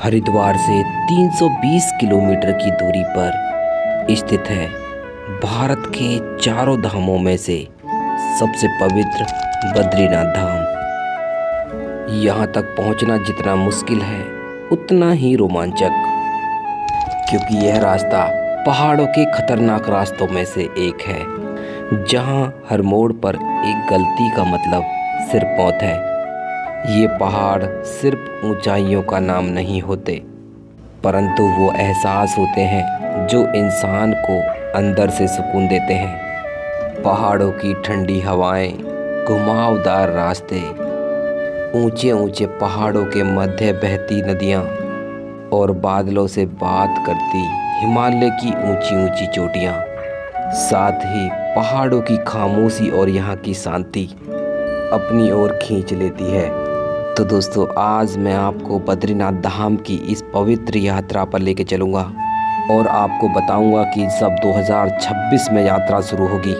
हरिद्वार से 320 किलोमीटर की दूरी पर स्थित है भारत के चारों धामों में से सबसे पवित्र बद्रीनाथ धाम। यहाँ तक पहुँचना जितना मुश्किल है उतना ही रोमांचक, क्योंकि यह रास्ता पहाड़ों के खतरनाक रास्तों में से एक है, जहाँ हर मोड़ पर एक गलती का मतलब सिर्फ मौत है। ये पहाड़ सिर्फ ऊंचाइयों का नाम नहीं होते, परंतु वो एहसास होते हैं जो इंसान को अंदर से सुकून देते हैं। पहाड़ों की ठंडी हवाएं, घुमावदार रास्ते, ऊंचे ऊंचे पहाड़ों के मध्य बहती नदियाँ और बादलों से बात करती हिमालय की ऊंची ऊंची चोटियाँ, साथ ही पहाड़ों की खामोशी और यहाँ की शांति अपनी ओर खींच लेती है। तो दोस्तों, आज मैं आपको बद्रीनाथ धाम की इस पवित्र यात्रा पर लेके चलूँगा और आपको बताऊँगा कि जब 2026 में यात्रा शुरू होगी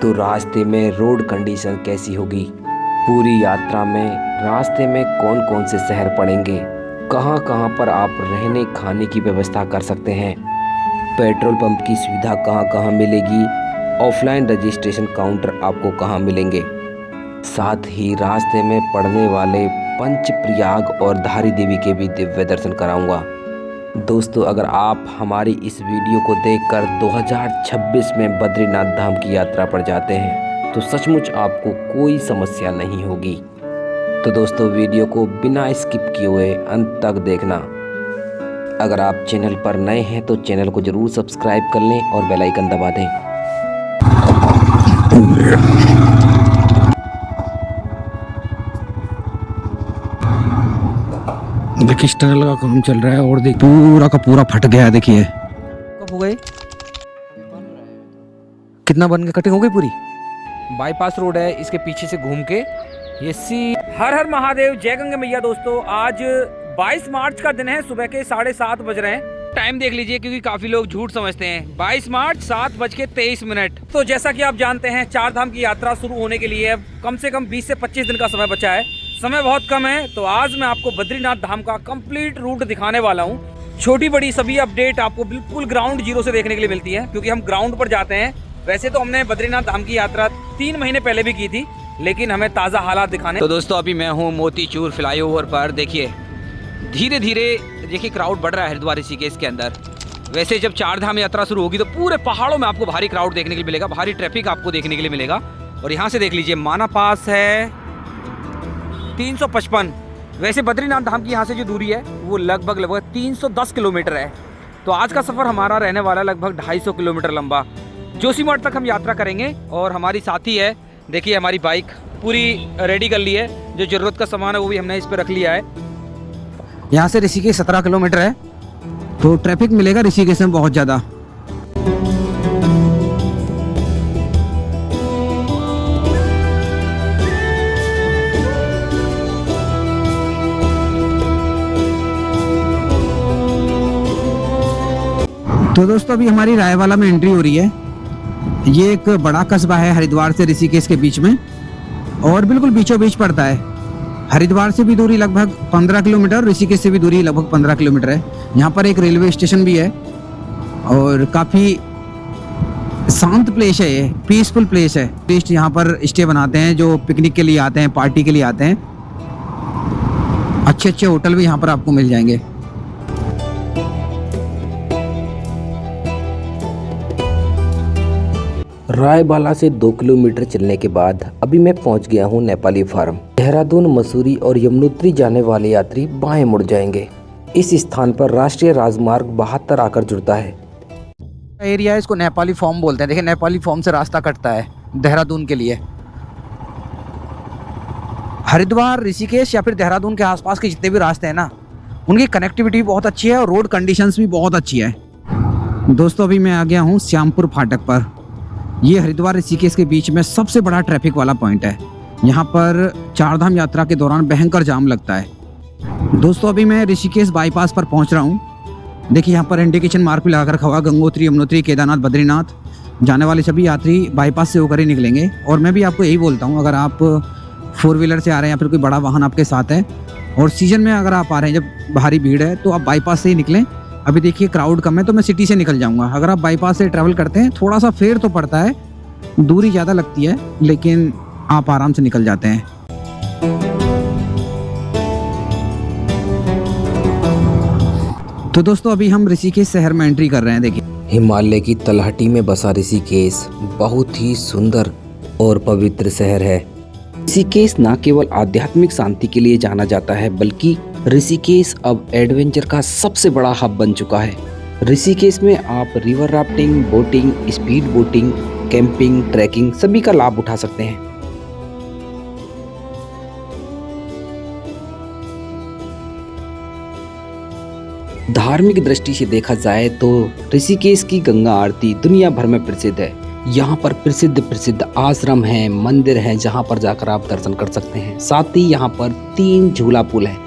तो रास्ते में रोड कंडीशन कैसी होगी, पूरी यात्रा में रास्ते में कौन कौन से शहर पड़ेंगे, कहाँ कहाँ पर आप रहने खाने की व्यवस्था कर सकते हैं, पेट्रोल पंप की सुविधा कहाँ कहाँ मिलेगी, ऑफलाइन रजिस्ट्रेशन काउंटर आपको कहाँ मिलेंगे, साथ ही रास्ते में पड़ने वाले पंचप्रयाग और धारी देवी के भी दिव्य दर्शन कराऊंगा। दोस्तों, अगर आप हमारी इस वीडियो को देखकर 2026 में बद्रीनाथ धाम की यात्रा पर जाते हैं तो सचमुच आपको कोई समस्या नहीं होगी। तो दोस्तों, वीडियो को बिना स्किप किए हुए अंत तक देखना। अगर आप चैनल पर नए हैं तो चैनल को ज़रूर सब्सक्राइब कर लें और बेल आइकन दबा दें। देखिए, इस टनल का काम चल रहा है और देख पूरा का पूरा फट गया है। देखिए कब हो गए, कितना बन गया, कटिंग हो गई पूरी। बाईपास रोड है, इसके पीछे से घूम के ये हर हर महादेव, जय गंगा मैया। दोस्तों, आज 22 मार्च का दिन है, सुबह के 7:30 बज रहे हैं। टाइम देख लीजिए, क्योंकि काफी लोग झूठ समझते हैं। 22 मार्च 7:23। तो जैसा कि आप जानते हैं, चार धाम की यात्रा शुरू होने के लिए कम से कम 20 से 25 दिन का समय बचा है। समय बहुत कम है, तो आज मैं आपको बद्रीनाथ धाम का कंप्लीट रूट दिखाने वाला हूँ। छोटी बड़ी सभी अपडेट आपको बिल्कुल ग्राउंड जीरो से देखने के लिए मिलती है, क्योंकि हम ग्राउंड पर जाते हैं। वैसे तो हमने बद्रीनाथ धाम की यात्रा 3 महीने पहले भी की थी, लेकिन हमें ताज़ा हालात दिखाने। तो दोस्तों, अभी मैं हूँ मोतीचूर फ्लाईओवर पर। देखिए, धीरे धीरे देखिए क्राउड बढ़ रहा है हरिद्वार ऋषिकेश के अंदर। वैसे जब चार धाम यात्रा शुरू होगी तो पूरे पहाड़ों में आपको भारी क्राउड देखने के लिए मिलेगा, भारी ट्रैफिक आपको देखने के लिए मिलेगा। और यहाँ से देख लीजिए, माना पास है 355। वैसे बद्रीनाथ धाम की यहाँ से जो दूरी है वो लगभग 310 किलोमीटर है। तो आज का सफ़र हमारा रहने वाला लगभग 250 किलोमीटर लंबा। जोशीमठ तक हम यात्रा करेंगे और हमारी साथी है, देखिए हमारी बाइक पूरी रेडी कर ली है। जो ज़रूरत का सामान है वो भी हमने इस पर रख लिया है। यहाँ से ऋषिकेश 17 किलोमीटर है, तो ट्रैफिक मिलेगा ऋषिकेश में बहुत ज़्यादा। तो दोस्तों, अभी हमारी रायवाला में एंट्री हो रही है। ये एक बड़ा कस्बा है हरिद्वार से ऋषिकेश के बीच में, और बिल्कुल बीचों बीच पड़ता है। हरिद्वार से भी दूरी लगभग 15 किलोमीटर, ऋषिकेश से भी दूरी लगभग 15 किलोमीटर है। यहाँ पर एक रेलवे स्टेशन भी है और काफ़ी शांत प्लेस है, ये पीसफुल प्लेस है। टूरिस्ट यहाँ पर स्टे बनाते हैं, जो पिकनिक के लिए आते हैं, पार्टी के लिए आते हैं। अच्छे अच्छे होटल भी यहाँ पर आपको मिल जाएंगे। रायबाला से 2 किलोमीटर चलने के बाद अभी मैं पहुंच गया हूं नेपाली फार्म। देहरादून, मसूरी और यमुनोत्री जाने वाले यात्री बाएं मुड़ जाएंगे। इस स्थान पर राष्ट्रीय राजमार्ग 72 आकर जुड़ता है। एरिया है, इसको नेपाली फॉर्म बोलते हैं। देखिए, नेपाली फॉर्म से रास्ता कटता है देहरादून के लिए। हरिद्वार, ऋषिकेश या फिर देहरादून के आसपास के जितने भी रास्ते हैं ना, उनकी कनेक्टिविटी बहुत अच्छी है और रोड कंडीशंस भी बहुत अच्छी है। दोस्तों, अभी मैं आ गया हूँ श्यामपुर फाटक पर। ये हरिद्वार ऋषिकेश के बीच में सबसे बड़ा ट्रैफिक वाला पॉइंट है। यहाँ पर चारधाम यात्रा के दौरान भयंकर जाम लगता है। दोस्तों, अभी मैं ऋषिकेश बाईपास पर पहुँच रहा हूँ। देखिए, यहाँ पर इंडिकेशन मार्क भी लगा रखा हुआ, गंगोत्री, यमुनोत्री, केदारनाथ, बद्रीनाथ जाने वाले सभी यात्री बाईपास से होकर ही निकलेंगे। और मैं भी आपको यही बोलता हूँ, अगर आप 4 व्हीलर से आ रहे हैं या फिर कोई बड़ा वाहन आपके साथ है और सीजन में अगर आप आ रहे हैं जब भारी भीड़ है तो आप बाईपास से ही निकलें। अभी देखिए क्राउड कम है तो मैं सिटी से निकल जाऊंगा। अगर आप बाईपास से ट्रैवल करते हैं थोड़ा सा फेयर तो पड़ता है, दूरी ज़्यादा लगती है, लेकिन आप आराम से निकल जाते हैं। तो दोस्तों अभी हम ऋषिकेश शहर में एंट्री कर रहे हैं। देखिए हिमालय की तलहटी में बसा ऋषिकेश बहुत ही सुंदर और पवित्र शहर है। ऋषिकेश न केवल आध्यात्मिक शांति के लिए जाना जाता है, बल्कि ऋषिकेश अब एडवेंचर का सबसे बड़ा हब बन चुका है। ऋषिकेश में आप river rafting, boating, speed boating, camping, trekking सभी का लाभ उठा सकते हैं। धार्मिक दृष्टि से देखा जाए तो ऋषिकेश की गंगा आरती दुनिया भर में प्रसिद्ध है। यहाँ पर प्रसिद्ध आश्रम हैं, मंदिर हैं जहाँ पर जाकर आप दर्शन कर सकते हैं। साथ ही यहाँ पर 3 झूला पुल हैं,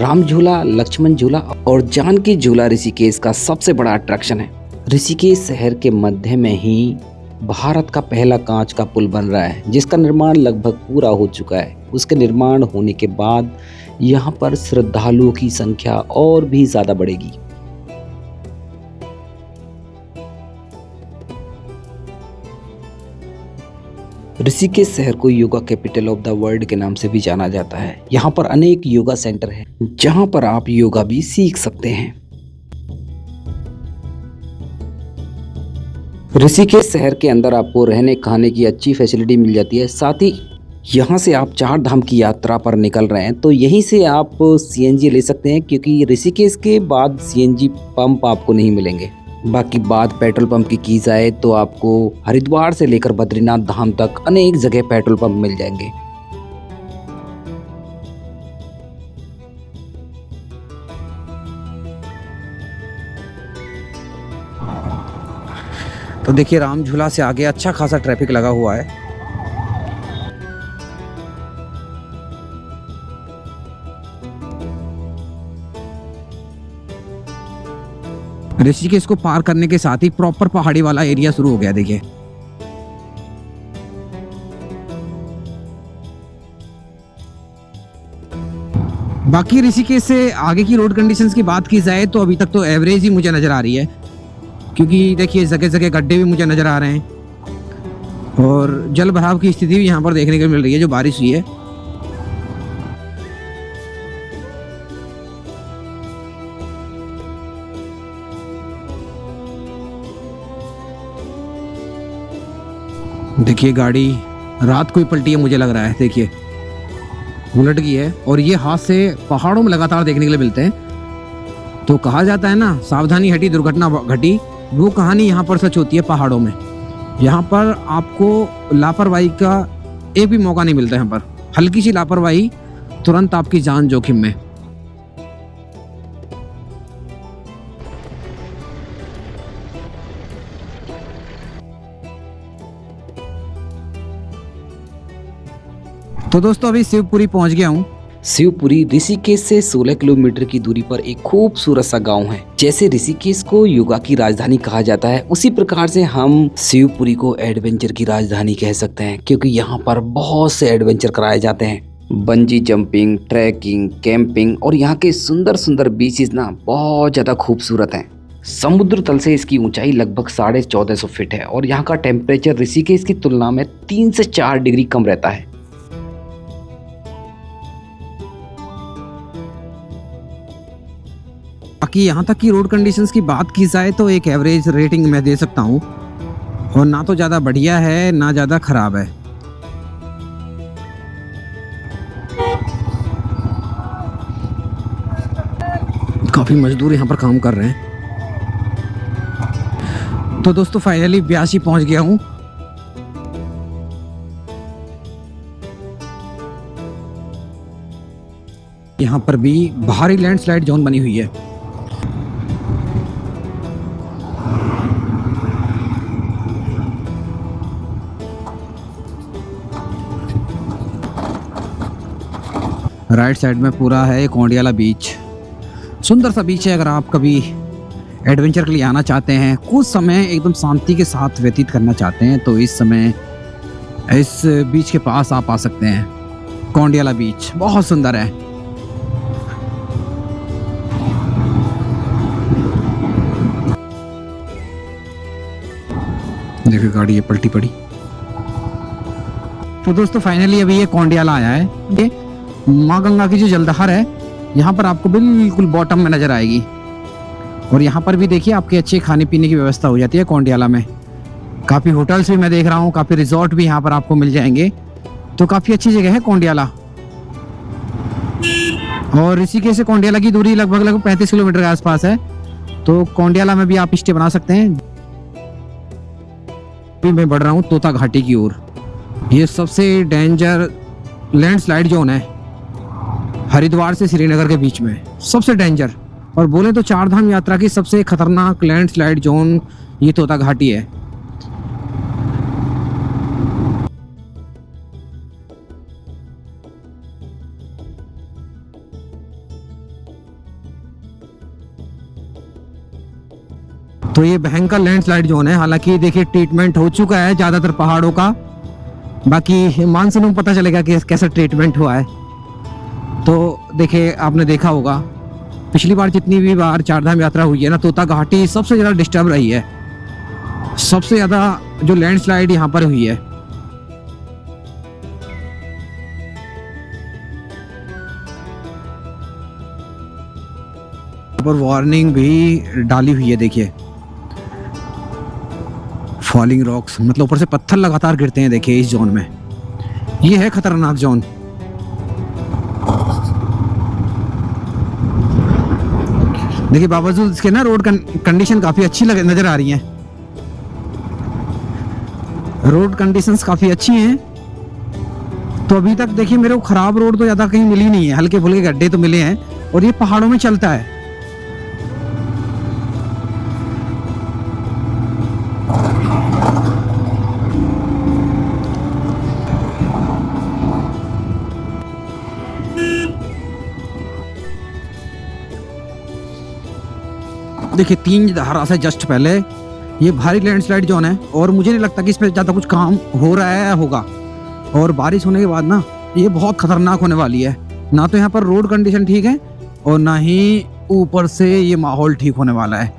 राम झूला, लक्ष्मण झूला और जानकी झूला ऋषिकेश का सबसे बड़ा अट्रैक्शन है। ऋषिकेश शहर के मध्य में ही भारत का पहला कांच का पुल बन रहा है, जिसका निर्माण लगभग पूरा हो चुका है। उसके निर्माण होने के बाद यहाँ पर श्रद्धालुओं की संख्या और भी ज्यादा बढ़ेगी। ऋषिकेश शहर को yoga capital of the world के नाम से भी जाना जाता है। यहाँ पर अनेक योगा सेंटर हैं, जहाँ पर आप योगा भी सीख सकते हैं। ऋषिकेश शहर के अंदर आपको रहने खाने की अच्छी फैसिलिटी मिल जाती है। साथ ही यहाँ से आप 4 धाम की यात्रा पर निकल रहे हैं तो यहीं से आप सीएनजी ले सकते हैं, क्योंकि ऋषिकेश के बाद सीएनजी पंप आपको नहीं मिलेंगे। बाकी बात पेट्रोल पंप की जाए तो आपको हरिद्वार से लेकर बद्रीनाथ धाम तक अनेक जगह पेट्रोल पंप मिल जाएंगे। तो देखिए राम झूला से आगे अच्छा खासा ट्रैफिक लगा हुआ है। ऋषिकेश को पार करने के साथ ही प्रॉपर पहाड़ी वाला एरिया शुरू हो गया। देखिए बाकी ऋषिकेश से आगे की रोड कंडीशंस की बात की जाए तो अभी तक तो एवरेज ही मुझे नजर आ रही है, क्योंकि देखिए जगह जगह गड्ढे भी मुझे नजर आ रहे हैं और जल भराव की स्थिति भी यहाँ पर देखने को मिल रही है जो बारिश हुई है। देखिए गाड़ी रात को ही पलटी है मुझे लग रहा है। देखिए उलट गई है और ये हादसे पहाड़ों में लगातार देखने के लिए मिलते हैं। तो कहा जाता है ना, सावधानी हटी दुर्घटना घटी। वो कहानी यहाँ पर सच होती है पहाड़ों में। यहाँ पर आपको लापरवाही का एक भी मौका नहीं मिलता। यहाँ पर हल्की सी लापरवाही तुरंत आपकी जान जोखिम में। तो दोस्तों अभी शिवपुरी पहुंच गया हूँ। शिवपुरी ऋषिकेश से 16 किलोमीटर की दूरी पर एक खूबसूरत सा गांव है। जैसे ऋषिकेश को योगा की राजधानी कहा जाता है, उसी प्रकार से हम शिवपुरी को एडवेंचर की राजधानी कह सकते हैं, क्योंकि यहाँ पर बहुत से एडवेंचर कराए जाते हैं। बंजी जंपिंग, ट्रैकिंग, कैंपिंग और यहाँ के सुंदर सुंदर बीचेस ना बहुत ज्यादा खूबसूरत हैं। समुद्र तल से इसकी ऊंचाई लगभग 1450 फीट है और यहाँ का टेम्परेचर ऋषिकेश की तुलना में 3 से 4 डिग्री कम रहता है। बाकी यहाँ तक की रोड कंडीशंस की बात की जाए तो एक एवरेज रेटिंग मैं दे सकता हूँ, और ना तो ज़्यादा बढ़िया है ना ज़्यादा खराब है। काफ़ी मजदूर यहाँ पर काम कर रहे हैं। तो दोस्तों फाइनली ब्यासी पहुँच गया हूँ। यहाँ पर भी भारी लैंडस्लाइड जोन बनी हुई है। राइट साइड में पूरा है कोंडियाला बीच। सुंदर सा बीच है। अगर आप कभी एडवेंचर के लिए आना चाहते हैं, कुछ समय एकदम शांति के साथ व्यतीत करना चाहते हैं, तो इस समय इस बीच के पास आप आ सकते हैं। कोंडियाला बीच बहुत सुंदर है। देखो गाड़ी ये पलटी पड़ी। तो दोस्तों फाइनली अभी ये कोंडियाला आया है। ये माँ गंगा की जो जलधार है यहाँ पर आपको बिल्कुल बॉटम में नजर आएगी। और यहाँ पर भी देखिए आपके अच्छे खाने पीने की व्यवस्था हो जाती है कोंडियाला में। काफ़ी होटल्स भी मैं देख रहा हूँ, काफ़ी रिजॉर्ट भी यहाँ पर आपको मिल जाएंगे। तो काफ़ी अच्छी जगह है कोंडियाला। और ऋषिकेश से कोंडियाला की दूरी लगभग 35 किलोमीटर के आसपास है। तो कोंडियाला में भी आप स्टे बना सकते हैं। अभी मैं बढ़ रहा हूँ तोता घाटी की ओर। ये सबसे डेंजर लैंडस्लाइड जोन है हरिद्वार से श्रीनगर के बीच में, सबसे डेंजर। और बोले तो चार धाम यात्रा की सबसे खतरनाक लैंडस्लाइड जोन ये तोता घाटी है। तो ये भयंकर लैंडस्लाइड जोन है। हालांकि देखिए ट्रीटमेंट हो चुका है ज़्यादातर पहाड़ों का, बाकी मानसून में पता चलेगा कि कैसा ट्रीटमेंट हुआ है। तो देखिए आपने देखा होगा पिछली बार जितनी भी बार चारधाम यात्रा हुई है ना, तोता घाटी सबसे ज़्यादा डिस्टर्ब रही है। सबसे ज़्यादा जो लैंडस्लाइड यहाँ पर हुई है। पर वार्निंग भी डाली हुई है। देखिए फॉलिंग रॉक्स, मतलब ऊपर से पत्थर लगातार गिरते हैं। देखिए इस जोन में ये है खतरनाक जोन। देखिए बावजूद इसके ना रोड कंडीशन काफ़ी अच्छी नज़र आ रही हैं। रोड कंडीशंस काफ़ी अच्छी हैं। तो अभी तक देखिए मेरे को ख़राब रोड तो ज़्यादा कहीं मिली नहीं है, हल्के फुल्के गड्ढे तो मिले हैं। और ये पहाड़ों में चलता है। देखिए 3 धारा से जस्ट पहले ये भारी लैंडस्लाइड जोन है। और मुझे नहीं लगता कि इस पर ज़्यादा कुछ काम हो रहा है होगा। और बारिश होने के बाद ना ये बहुत खतरनाक होने वाली है। ना तो यहाँ पर रोड कंडीशन ठीक है और ना ही ऊपर से ये माहौल ठीक होने वाला है।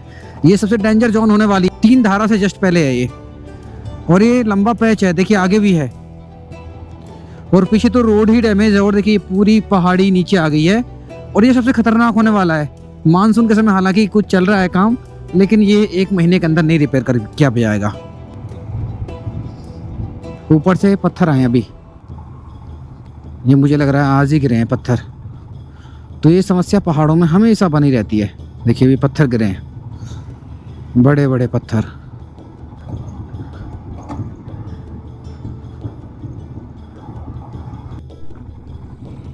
ये सबसे डेंजर जोन होने वाली 3 धारा से जस्ट पहले है ये। और ये लंबा पैच है, देखिए आगे भी है। और पीछे तो रोड ही डैमेज है। और देखिए पूरी पहाड़ी नीचे आ गई है। और ये सबसे खतरनाक होने वाला है मानसून के समय। हालांकि कुछ चल रहा है काम, लेकिन ये 1 महीने के अंदर नहीं रिपेयर कर क्या जाएगा। ऊपर से पत्थर आए अभी, ये मुझे लग रहा है आज ही गिरे हैं पत्थर। तो ये समस्या पहाड़ों में हमेशा बनी रहती है। देखिए भी पत्थर गिरे हैं, बड़े बड़े पत्थर।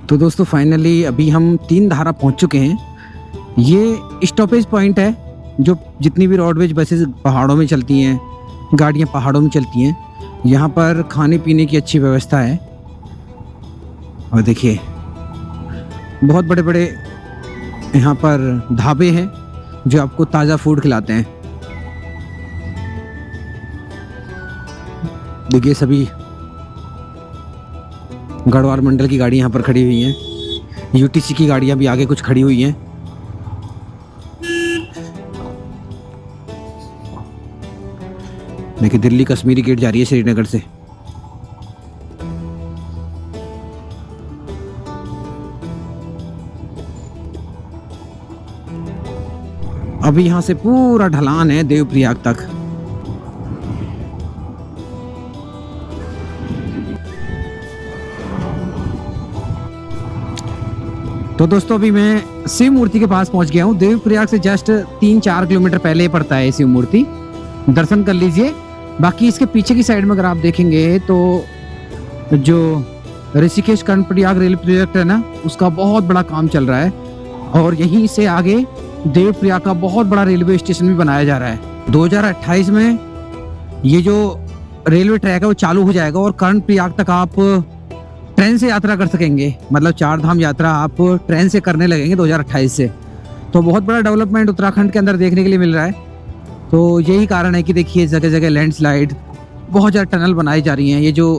तो दोस्तों फाइनली अभी हम 3 धारा पहुंच चुके हैं। ये स्टॉपेज पॉइंट है जो जितनी भी रोडवेज बसेस पहाड़ों में चलती हैं, गाड़ियां पहाड़ों में चलती हैं, यहाँ पर खाने पीने की अच्छी व्यवस्था है। और देखिए बहुत बड़े बड़े यहाँ पर ढाबे हैं जो आपको ताज़ा फूड खिलाते हैं। देखिए सभी गढ़वाल मंडल की गाड़ी यहाँ पर खड़ी हुई हैं। यूटीसी की गाड़ियाँ भी आगे कुछ खड़ी हुई हैं। देखिए दिल्ली कश्मीरी गेट जा रही है श्रीनगर से। अभी यहाँ से पूरा ढलान है देवप्रयाग तक। तो दोस्तों अभी मैं शिव मूर्ति के पास पहुंच गया हूँ। देवप्रयाग से जस्ट 3-4 किलोमीटर पहले पड़ता है शिव मूर्ति, दर्शन कर लीजिए। बाकी इसके पीछे की साइड में अगर आप देखेंगे तो जो ऋषिकेश कर्णप्रयाग रेल प्रोजेक्ट है ना, उसका बहुत बड़ा काम चल रहा है। और यहीं से आगे देवप्रयाग का बहुत बड़ा रेलवे स्टेशन भी बनाया जा रहा है। 2028 में ये जो रेलवे ट्रैक है वो चालू हो जाएगा और कर्णप्रयाग तक आप ट्रेन से यात्रा कर सकेंगे। मतलब 4 धाम यात्रा आप ट्रेन से करने लगेंगे 2028 से। तो बहुत बड़ा डेवलपमेंट उत्तराखंड के अंदर देखने के लिए मिल रहा है। तो यही कारण है कि देखिए जगह जगह लैंडस्लाइड, बहुत ज़्यादा टनल बनाई जा रही हैं। ये जो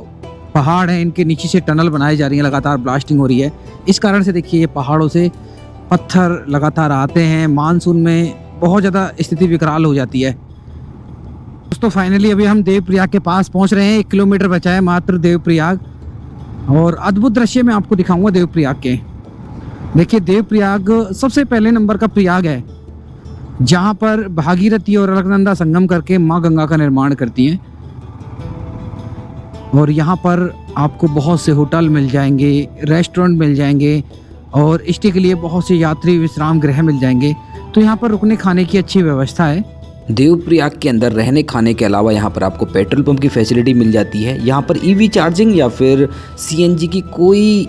पहाड़ हैं इनके नीचे से टनल बनाई जा रही हैं, लगातार ब्लास्टिंग हो रही है। इस कारण से देखिए ये पहाड़ों से पत्थर लगातार आते हैं। मानसून में बहुत ज़्यादा स्थिति विकराल हो जाती है। दोस्तों फाइनली अभी हम देवप्रयाग के पास पहुंच रहे हैं। 1 किलोमीटर बचा है मात्र देवप्रयाग, और अद्भुत दृश्य मैं आपको दिखाऊंगा देवप्रयाग के। देखिए देवप्रयाग सबसे पहले नंबर का प्रयाग है, जहां पर भागीरथी और अलकनंदा संगम करके माँ गंगा का निर्माण करती हैं। और यहाँ पर आपको बहुत से होटल मिल जाएंगे, रेस्टोरेंट मिल जाएंगे, और स्टे के लिए बहुत से यात्री विश्राम गृह मिल जाएंगे। तो यहाँ पर रुकने खाने की अच्छी व्यवस्था है। देवप्रयाग के अंदर रहने खाने के अलावा यहाँ पर आपको पेट्रोल पंप की फैसिलिटी मिल जाती है। यहाँ पर ईवी चार्जिंग या फिर सीएनजी की कोई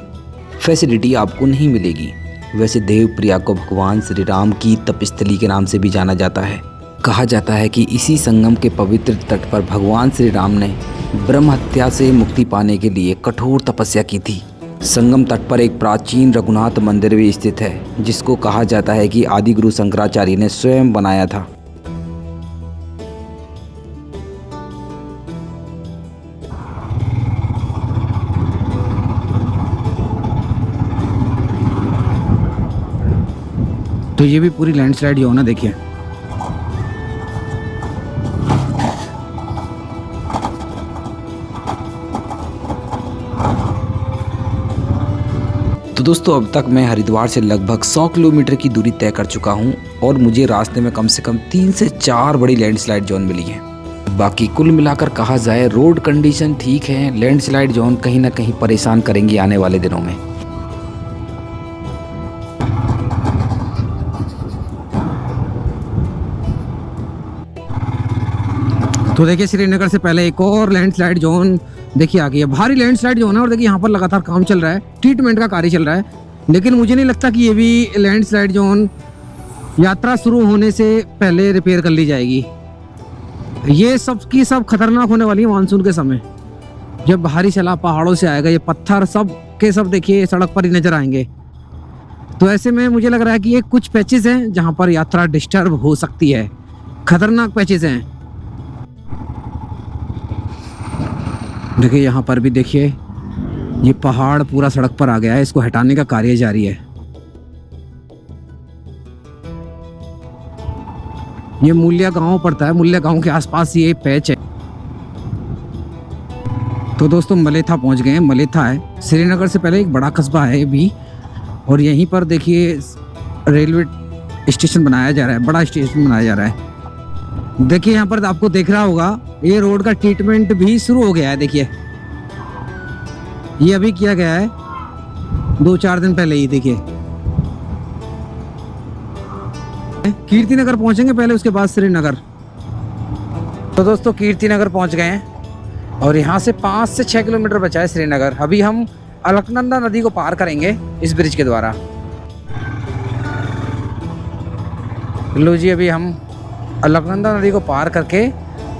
फैसिलिटी आपको नहीं मिलेगी। वैसे देवप्रयाग को भगवान श्री राम की तपस्थली के नाम से भी जाना जाता है। कहा जाता है कि इसी संगम के पवित्र तट पर भगवान श्री राम ने ब्रह्म हत्या से मुक्ति पाने के लिए कठोर तपस्या की थी। संगम तट पर एक प्राचीन रघुनाथ मंदिर भी स्थित है, जिसको कहा जाता है कि आदि गुरु शंकराचार्य ने स्वयं बनाया था। तो ये भी पूरी लैंडस्लाइड जो है ना, देखिए तो दोस्तों अब तक मैं हरिद्वार से लगभग 100 किलोमीटर की दूरी तय कर चुका हूं, और मुझे रास्ते में कम से कम 3 से 4 बड़ी लैंडस्लाइड जोन मिली हैं। बाकी कुल मिलाकर कहा जाए रोड कंडीशन ठीक है, लैंडस्लाइड जोन कहीं ना कहीं परेशान करेंगी आने वाले दिनों में। तो देखिए श्रीनगर से पहले एक और लैंडस्लाइड जोन देखिए आ गई है, भारी लैंडस्लाइड जोन है। और देखिए यहाँ पर लगातार काम चल रहा है, ट्रीटमेंट का कार्य चल रहा है। लेकिन मुझे नहीं लगता कि ये भी लैंडस्लाइड जोन यात्रा शुरू होने से पहले रिपेयर कर ली जाएगी। ये सब की सब खतरनाक होने वाली है मानसून के समय, जब भारी सैलाब पहाड़ों से आएगा। ये पत्थर सब के सब देखिए सड़क पर ही नजर आएंगे। तो ऐसे में मुझे लग रहा है कि ये कुछ पैचेस हैं जहाँ पर यात्रा डिस्टर्ब हो सकती है, खतरनाक पैचेस हैं। देखिए यहाँ पर भी देखिए ये पहाड़ पूरा सड़क पर आ गया है, इसको हटाने का कार्य जारी है। ये मूल्या गांव पड़ता है, मूल्या गांव के आसपास ये पैच है। तो दोस्तों मलेथा पहुंच गए हैं। मलेथा है श्रीनगर से पहले एक बड़ा कस्बा है भी, और यहीं पर देखिए रेलवे स्टेशन बनाया जा रहा है, बड़ा स्टेशन बनाया जा रहा है। देखिए यहाँ पर आपको देख रहा होगा ये रोड का ट्रीटमेंट भी शुरू हो गया है। देखिए ये अभी किया गया है 2-4 दिन पहले ही। देखिए कीर्तिनगर पहुंचेंगे पहले, उसके बाद श्रीनगर। तो दोस्तों कीर्तिनगर पहुंच गए हैं, और यहाँ से 5 से 6 किलोमीटर बचा है श्रीनगर। अभी हम अलकनंदा नदी को पार करेंगे इस ब्रिज के द्वारा। लो जी अभी हम अलकनंदा नदी को पार करके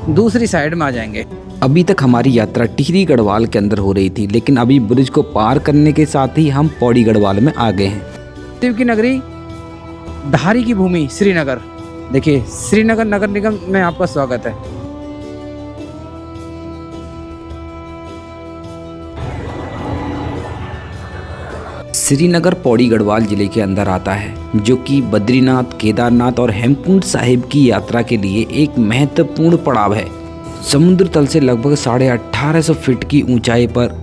दूसरी साइड में आ जाएंगे। अभी तक हमारी यात्रा टिहरी गढ़वाल के अंदर हो रही थी, लेकिन अभी ब्रिज को पार करने के साथ ही हम पौड़ी गढ़वाल में आ गए हैं। शिव की नगरी, धारी की भूमि श्रीनगर। देखिए श्रीनगर नगर निगम में आपका स्वागत है। श्रीनगर पौड़ी गढ़वाल जिले के अंदर आता है, जो कि बद्रीनाथ, केदारनाथ और हेमकुंड साहिब की यात्रा के लिए एक महत्वपूर्ण पड़ाव है। समुद्र तल से लगभग 1850 फीट की ऊंचाई पर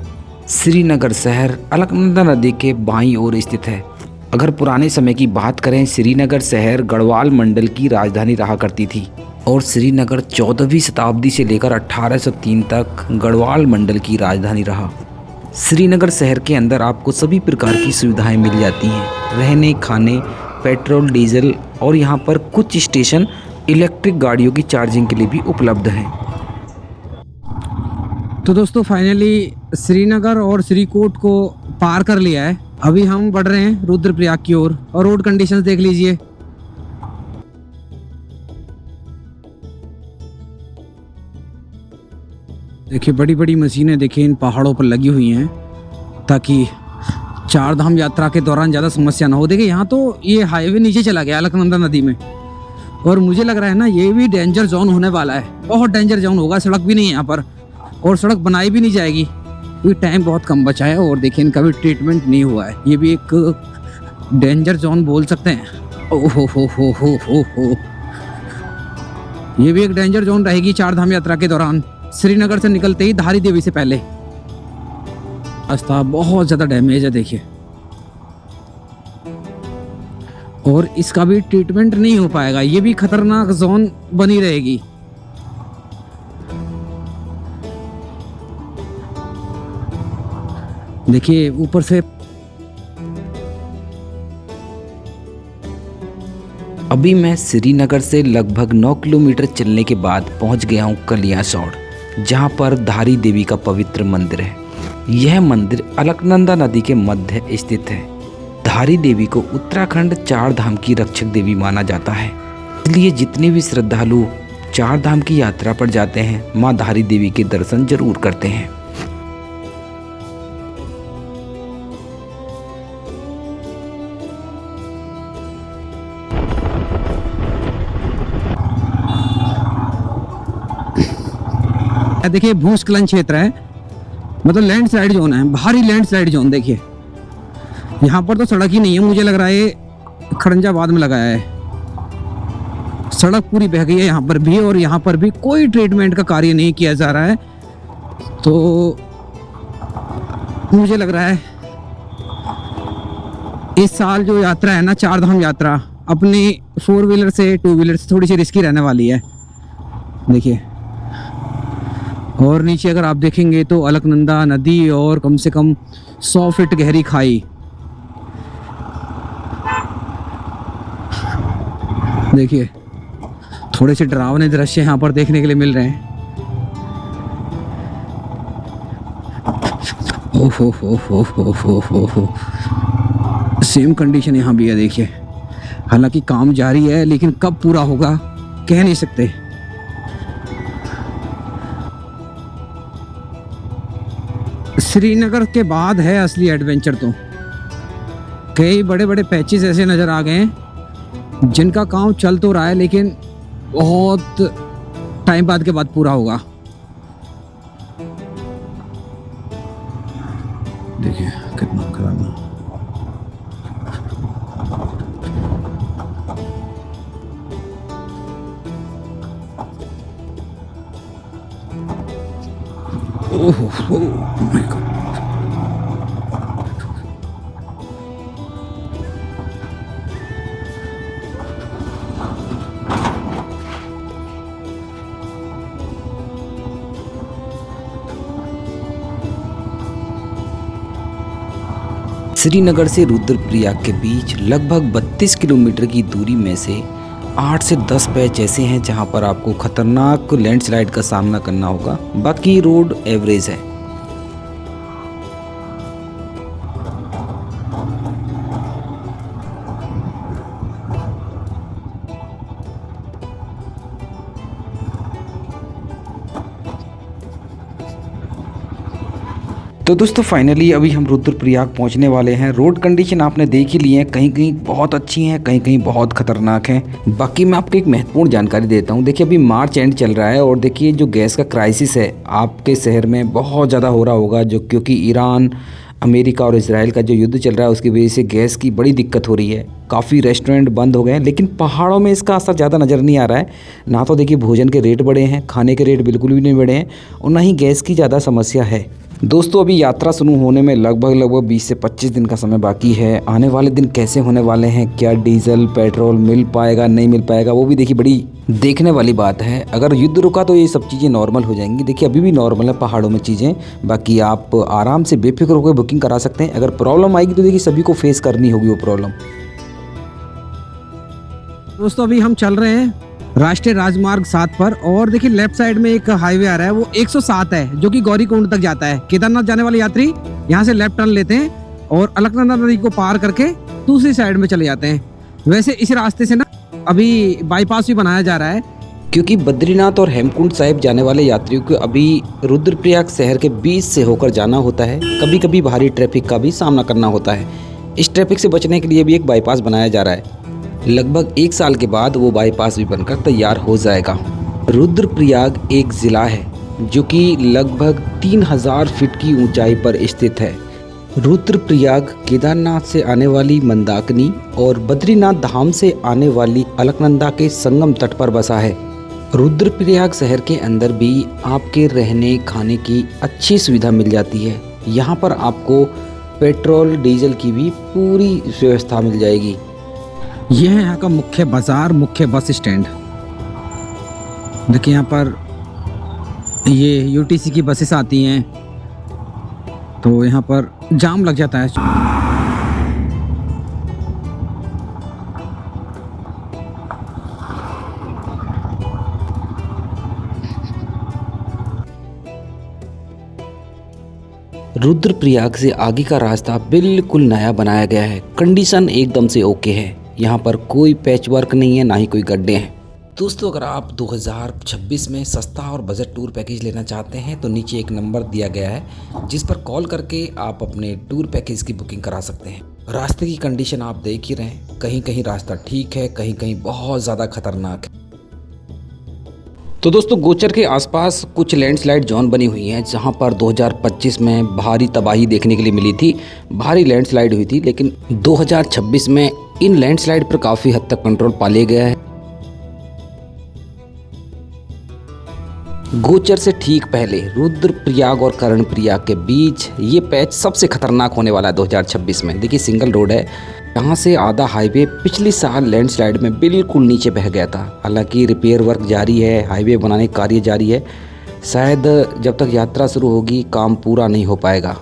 श्रीनगर शहर अलकनंदा नदी के बाईं ओर स्थित है। अगर पुराने समय की बात करें, श्रीनगर शहर गढ़वाल मंडल की राजधानी रहा करती थी, और श्रीनगर 14वीं शताब्दी से लेकर 1803 तक गढ़वाल मंडल की राजधानी रहा। श्रीनगर शहर के अंदर आपको सभी प्रकार की सुविधाएं मिल जाती हैं, रहने, खाने, पेट्रोल, डीजल, और यहाँ पर कुछ स्टेशन इलेक्ट्रिक गाड़ियों की चार्जिंग के लिए भी उपलब्ध हैं। तो दोस्तों फाइनली श्रीनगर और श्रीकोट को पार कर लिया है। अभी हम बढ़ रहे हैं रुद्रप्रयाग की ओर, और रोड कंडीशंस देख लीजिए। देखिए बड़ी बड़ी मशीनें देखिए इन पहाड़ों पर लगी हुई हैं, ताकि 4 धाम यात्रा के दौरान ज़्यादा समस्या ना हो। देखिए यहाँ तो ये हाईवे नीचे चला गया अलकनंदा नदी में, और मुझे लग रहा है ना ये भी डेंजर जोन होने वाला है, बहुत डेंजर जोन होगा। सड़क भी नहीं है यहाँ पर, और सड़क बनाई भी नहीं जाएगी क्योंकि टाइम बहुत कम बचा है, और देखिए इनका भी ट्रीटमेंट नहीं हुआ है। ये भी एक डेंजर जोन बोल सकते हैं। ओहो हो। ये भी एक डेंजर जोन रहेगी चार धाम यात्रा के दौरान, श्रीनगर से निकलते ही धारी देवी से पहले। रास्ता बहुत ज्यादा डैमेज है देखिए, और इसका भी ट्रीटमेंट नहीं हो पाएगा, ये भी खतरनाक जोन बनी रहेगी। देखिए ऊपर से अभी मैं श्रीनगर से लगभग 9 किलोमीटर चलने के बाद पहुंच गया हूं कलियासोड़, जहां पर धारी देवी का पवित्र मंदिर है। यह मंदिर अलकनंदा नदी के मध्य स्थित है। धारी देवी को उत्तराखंड चार धाम की रक्षक देवी माना जाता है, इसलिए जितने भी श्रद्धालु चार धाम की यात्रा पर जाते हैं मां धारी देवी के दर्शन जरूर करते हैं। देखिए भूस्खलन क्षेत्र है, मतलब लैंडस्लाइड जोन है, भारी लैंडस्लाइड जोन। देखिए यहाँ पर तो सड़क ही नहीं है, मुझे लग रहा है ये खड़ंजाबाद में लगाया है। सड़क पूरी बह गई है यहाँ पर भी, और यहाँ पर भी कोई ट्रीटमेंट का कार्य नहीं किया जा रहा है। तो मुझे लग रहा है इस साल जो यात्रा है ना, चार धाम यात्रा, अपनी 4 व्हीलर से 2 व्हीलर से थोड़ी सी रिस्की रहने वाली है। देखिए, और नीचे अगर आप देखेंगे तो अलकनंदा नदी और कम से कम 100 फीट गहरी खाई। देखिए थोड़े से डरावने दृश्य यहाँ पर देखने के लिए मिल रहे हैं। ओहो, सेम कंडीशन यहाँ भी है देखिए। हालांकि काम जारी है, लेकिन कब पूरा होगा कह नहीं सकते। श्रीनगर के बाद है असली एडवेंचर। तो कई बड़े बड़े पैचेस ऐसे नज़र आ गए हैं जिनका काम चल तो रहा है, लेकिन बहुत टाइम बाद के बाद पूरा होगा। देखिए कितना खराब है। Oh my God. श्रीनगर से रुद्रप्रयाग के बीच लगभग 32 किलोमीटर की दूरी में से 8 से 10 पैच ऐसे हैं जहां पर आपको खतरनाक लैंडस्लाइड का सामना करना होगा। बाकी रोड एवरेज है। तो दोस्तों फाइनली अभी हम रुद्रप्रयाग पहुंचने वाले हैं। रोड कंडीशन आपने देख ही ली है, कहीं कहीं बहुत अच्छी हैं, कहीं कहीं बहुत खतरनाक हैं। बाकी मैं आपको एक महत्वपूर्ण जानकारी देता हूं। देखिए अभी मार्च एंड चल रहा है, और देखिए जो गैस का क्राइसिस है आपके शहर में बहुत ज़्यादा हो रहा होगा, जो क्योंकि ईरान, अमेरिका और इजराइल का जो युद्ध चल रहा है उसकी वजह से गैस की बड़ी दिक्कत हो रही है। काफ़ी रेस्टोरेंट बंद हो गए हैं, लेकिन पहाड़ों में इसका असर ज़्यादा नज़र नहीं आ रहा है। ना तो देखिए भोजन के रेट बढ़े हैं, खाने के रेट बिल्कुल भी नहीं बढ़े हैं, और ना ही गैस की ज़्यादा समस्या है। दोस्तों अभी यात्रा शुरू होने में लगभग 20 से 25 दिन का समय बाकी है। आने वाले दिन कैसे होने वाले हैं, क्या डीजल पेट्रोल मिल पाएगा नहीं मिल पाएगा, वो भी देखिए बड़ी देखने वाली बात है। अगर युद्ध रुका तो ये सब चीज़ें नॉर्मल हो जाएंगी। देखिए अभी भी नॉर्मल है पहाड़ों में चीज़ें। बाकी आप आराम से बेफिक्र होकर बुकिंग करा सकते हैं। अगर प्रॉब्लम आएगी तो देखिए सभी को फेस करनी होगी वो प्रॉब्लम। दोस्तों अभी हम चल रहे हैं राष्ट्रीय राजमार्ग 7 पर, और देखिए लेफ्ट साइड में एक हाईवे आ रहा है, वो 107 है, जो कि गौरीकुंड तक जाता है। केदारनाथ जाने वाले यात्री यहाँ से लेफ्ट टर्न लेते हैं और अलकनंदा नदी को पार करके दूसरी साइड में चले जाते हैं। वैसे इस रास्ते से ना अभी बाईपास भी बनाया जा रहा है, क्योंकि बद्रीनाथ और हेमकुंड साहिब जाने वाले यात्रियों को अभी रुद्रप्रयाग शहर के बीच से होकर जाना होता है। कभी कभी भारी ट्रैफिक का भी सामना करना होता है। इस ट्रैफिक से बचने के लिए भी एक बाईपास बनाया जा रहा है। लगभग 1 साल के बाद वो बाईपास भी बनकर तैयार हो जाएगा। रुद्रप्रयाग एक ज़िला है जो कि लगभग 3000 फीट की ऊंचाई पर स्थित है। रुद्रप्रयाग केदारनाथ से आने वाली मंदाकिनी और बद्रीनाथ धाम से आने वाली अलकनंदा के संगम तट पर बसा है। रुद्रप्रयाग शहर के अंदर भी आपके रहने खाने की अच्छी सुविधा मिल जाती है। यहाँ पर आपको पेट्रोल डीजल की भी पूरी व्यवस्था मिल जाएगी। यह है यहाँ का मुख्य बाजार, मुख्य बस स्टैंड। देखिए यहाँ पर ये यूटीसी की बसेस आती हैं, तो यहाँ पर जाम लग जाता है। रुद्रप्रयाग से आगे का रास्ता बिल्कुल नया बनाया गया है। कंडीशन एकदम से ओके है। यहाँ पर कोई पैच वर्क नहीं है, ना ही कोई गड्ढे हैं। दोस्तों, अगर आप 2026 में सस्ता और बजट टूर पैकेज लेना चाहते हैं तो नीचे एक नंबर दिया गया है जिस पर कॉल करके आप अपने टूर पैकेज की बुकिंग करा सकते हैं। रास्ते की कंडीशन आप देख ही रहे हैं, कहीं कहीं रास्ता ठीक है, कहीं कहीं बहुत ज़्यादा खतरनाक है। तो दोस्तों, गोचर के आसपास कुछ लैंडस्लाइड जोन बनी हुई हैं जहां पर 2025 में भारी तबाही देखने के लिए मिली थी, भारी लैंडस्लाइड हुई थी, लेकिन 2026 में इन लैंडस्लाइड पर काफ़ी हद तक कंट्रोल पा लिया गया है। गोचर से ठीक पहले रुद्रप्रयाग और कर्णप्रयाग के बीच ये पैच सबसे खतरनाक होने वाला है 2026 में। देखिए, सिंगल रोड है, यहाँ से आधा हाईवे पिछले साल लैंडस्लाइड में बिल्कुल नीचे बह गया था। हालांकि रिपेयर वर्क जारी है, हाईवे बनाने का कार्य जारी है। शायद जब तक यात्रा शुरू होगी काम पूरा नहीं हो पाएगा।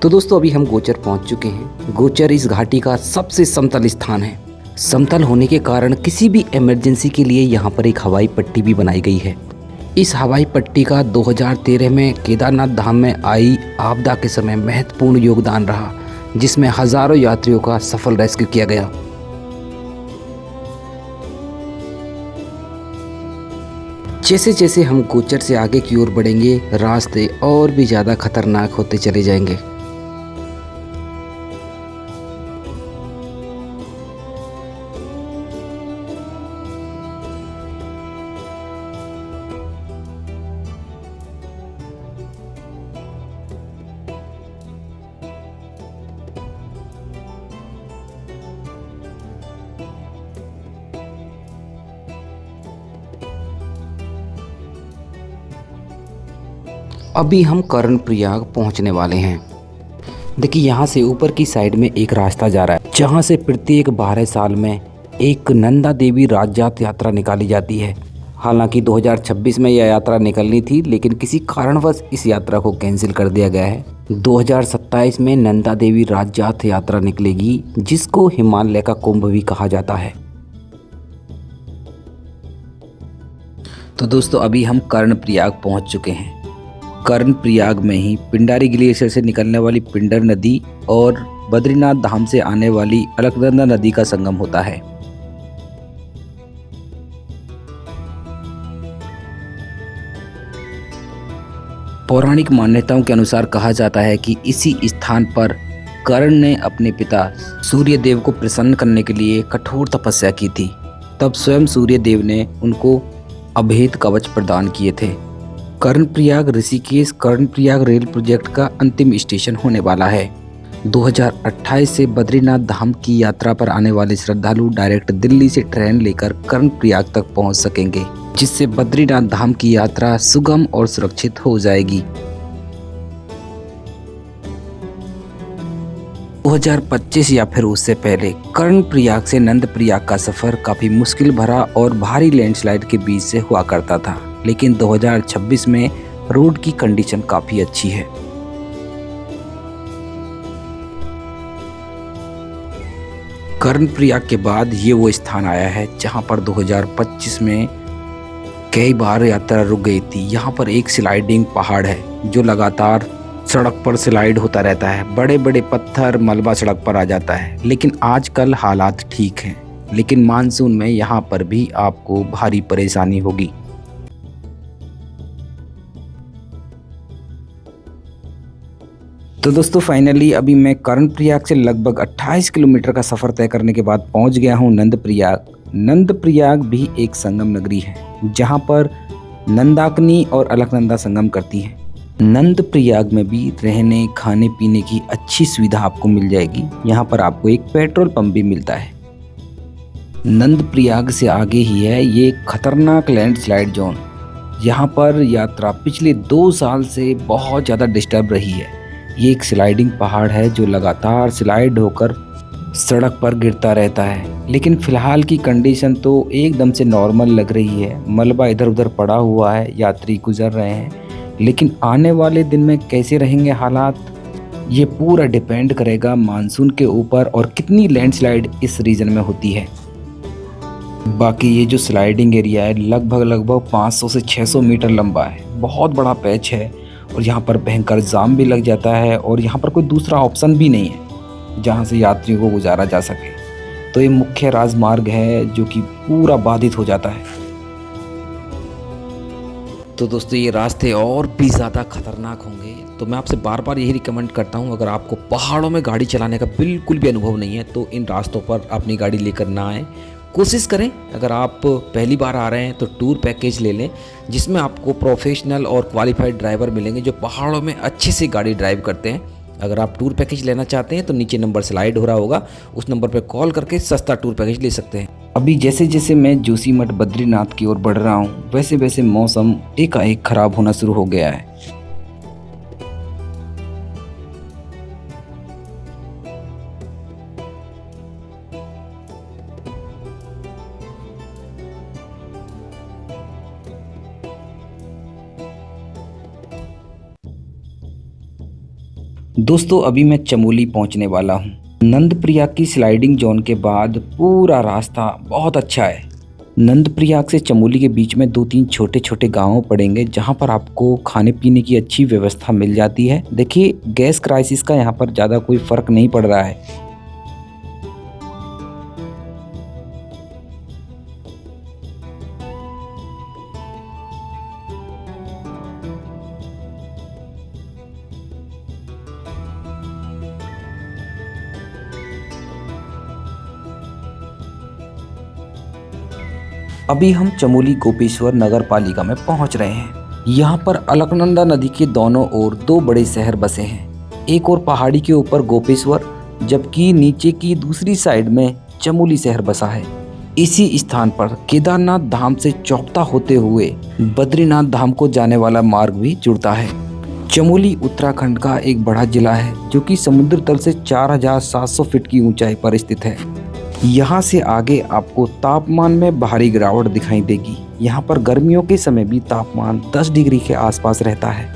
तो दोस्तों, अभी हम गोचर पहुंच चुके हैं। गोचर इस घाटी का सबसे समतल स्थान है। समतल होने के कारण किसी भी इमरजेंसी के लिए यहाँ पर एक हवाई पट्टी भी बनाई गई है। इस हवाई पट्टी का 2013 में केदारनाथ धाम में आई आपदा के समय महत्वपूर्ण योगदान रहा, जिसमें हजारों यात्रियों का सफल रेस्क्यू किया गया। जैसे जैसे हम गोचर से आगे की ओर बढ़ेंगे, रास्ते और भी ज़्यादा खतरनाक होते चले जाएंगे। अभी हम कर्णप्रयाग पहुंचने वाले हैं। देखिए, यहाँ से ऊपर की साइड में एक रास्ता जा रहा है जहाँ से प्रत्येक 12 साल में एक नंदा देवी राजजात यात्रा निकाली जाती है। हालांकि 2026 में यह यात्रा निकलनी थी, लेकिन किसी कारणवश इस यात्रा को कैंसिल कर दिया गया है। 2027 में नंदा देवी राजजात यात्रा निकलेगी, जिसको हिमालय का कुंभ भी कहा जाता है। तो दोस्तों, अभी हम कर्णप्रयाग पहुंच चुके हैं। कर्णप्रयाग में ही पिंडारी ग्लेशियर से निकलने वाली पिंडर नदी और बद्रीनाथ धाम से आने वाली अलकनंदा नदी का संगम होता है। पौराणिक मान्यताओं के अनुसार कहा जाता है कि इसी स्थान पर कर्ण ने अपने पिता सूर्यदेव को प्रसन्न करने के लिए कठोर तपस्या की थी। तब स्वयं सूर्यदेव ने उनको अभेद कवच प्रदान किए थे। कर्णप्रयाग ऋषिकेश कर्णप्रयाग रेल प्रोजेक्ट का अंतिम स्टेशन होने वाला है। 2028 से बद्रीनाथ धाम की यात्रा पर आने वाले श्रद्धालु डायरेक्ट दिल्ली से ट्रेन लेकर कर्णप्रयाग तक पहुंच सकेंगे, जिससे बद्रीनाथ धाम की यात्रा सुगम और सुरक्षित हो जाएगी। 2025 या फिर उससे पहले कर्णप्रयाग से नंदप्रयाग का सफर काफी मुश्किल भरा और भारी लैंडस्लाइड के बीच से हुआ करता था, लेकिन 2026 में रोड की कंडीशन काफी अच्छी है। कर्णप्रयाग के बाद ये वो स्थान आया है जहां पर 2025 में कई बार यात्रा रुक गई थी। यहाँ पर एक स्लाइडिंग पहाड़ है जो लगातार सड़क पर स्लाइड होता रहता है। बड़े बड़े पत्थर मलबा सड़क पर आ जाता है, लेकिन आजकल हालात ठीक हैं, लेकिन मानसून में यहाँ पर भी आपको भारी परेशानी होगी। तो दोस्तों, फाइनली अभी मैं कर्णप्रयाग से लगभग 28 किलोमीटर का सफ़र तय करने के बाद पहुंच गया हूं नंदप्रयाग। नंदप्रयाग भी एक संगम नगरी है जहां पर नंदाकिनी और अलकनंदा संगम करती हैं। नंद प्रयाग में भी रहने खाने पीने की अच्छी सुविधा आपको मिल जाएगी। यहाँ पर आपको एक पेट्रोल पंप भी मिलता है। नंद प्रयाग से आगे ही है ये खतरनाक लैंडस्लाइड जोन। यहाँ पर यात्रा पिछले 2 साल से बहुत ज़्यादा डिस्टर्ब रही है। ये एक स्लाइडिंग पहाड़ है जो लगातार स्लाइड होकर सड़क पर गिरता रहता है, लेकिन फ़िलहाल की कंडीशन तो एकदम से नॉर्मल लग रही है। मलबा इधर उधर पड़ा हुआ है, यात्री गुजर रहे हैं, लेकिन आने वाले दिन में कैसे रहेंगे हालात, ये पूरा डिपेंड करेगा मानसून के ऊपर और कितनी लैंडस्लाइड इस रीजन में होती है। बाकी ये जो स्लाइडिंग एरिया है लगभग 500 से 600 मीटर लंबा है, बहुत बड़ा पैच है और यहाँ पर भयंकर जाम भी लग जाता है और यहाँ पर कोई दूसरा ऑप्शन भी नहीं है जहाँ से यात्रियों को गुजारा जा सके। तो ये मुख्य राजमार्ग है जो कि पूरा बाधित हो जाता है। तो दोस्तों ये रास्ते और भी ज़्यादा खतरनाक होंगे, तो मैं आपसे बार बार यही रिकमेंड करता हूँ, अगर आपको पहाड़ों में गाड़ी चलाने का बिल्कुल भी अनुभव नहीं है तो इन रास्तों पर अपनी गाड़ी लेकर ना आएँ। कोशिश करें, अगर आप पहली बार आ रहे हैं तो टूर पैकेज ले लें जिसमें आपको प्रोफेशनल और क्वालिफाइड ड्राइवर मिलेंगे जो पहाड़ों में अच्छे से गाड़ी ड्राइव करते हैं। अगर आप टूर पैकेज लेना चाहते हैं तो नीचे नंबर स्लाइड हो रहा होगा, उस नंबर पर कॉल करके सस्ता टूर पैकेज ले सकते हैं। अभी जैसे जैसे मैं जोशीमठ बद्रीनाथ की ओर बढ़ रहा हूँ वैसे वैसे मौसम एकाएक खराब होना शुरू हो गया है। दोस्तों अभी मैं चमोली पहुंचने वाला हूं। नंदप्रयाग की स्लाइडिंग जोन के बाद पूरा रास्ता बहुत अच्छा है। नंदप्रयाग से चमोली के बीच में 2-3 छोटे छोटे गांव पड़ेंगे जहां पर आपको खाने पीने की अच्छी व्यवस्था मिल जाती है। देखिए गैस क्राइसिस का यहां पर ज़्यादा कोई फ़र्क नहीं पड़ रहा है। अभी हम चमोली गोपेश्वर नगर पालिका में पहुंच रहे हैं। यहाँ पर अलकनंदा नदी के दोनों ओर 2 बड़े शहर बसे हैं। एक और पहाड़ी के ऊपर गोपेश्वर, जबकि नीचे की दूसरी साइड में चमोली शहर बसा है। इसी स्थान पर केदारनाथ धाम से चौपता होते हुए बद्रीनाथ धाम को जाने वाला मार्ग भी जुड़ता है। चमोली उत्तराखंड का एक बड़ा जिला है जो कि समुद्र तल से 4700 फीट की ऊंचाई पर स्थित है। यहाँ से आगे आपको तापमान में भारी गिरावट दिखाई देगी। यहाँ पर गर्मियों के समय भी तापमान 10 डिग्री के आसपास रहता है।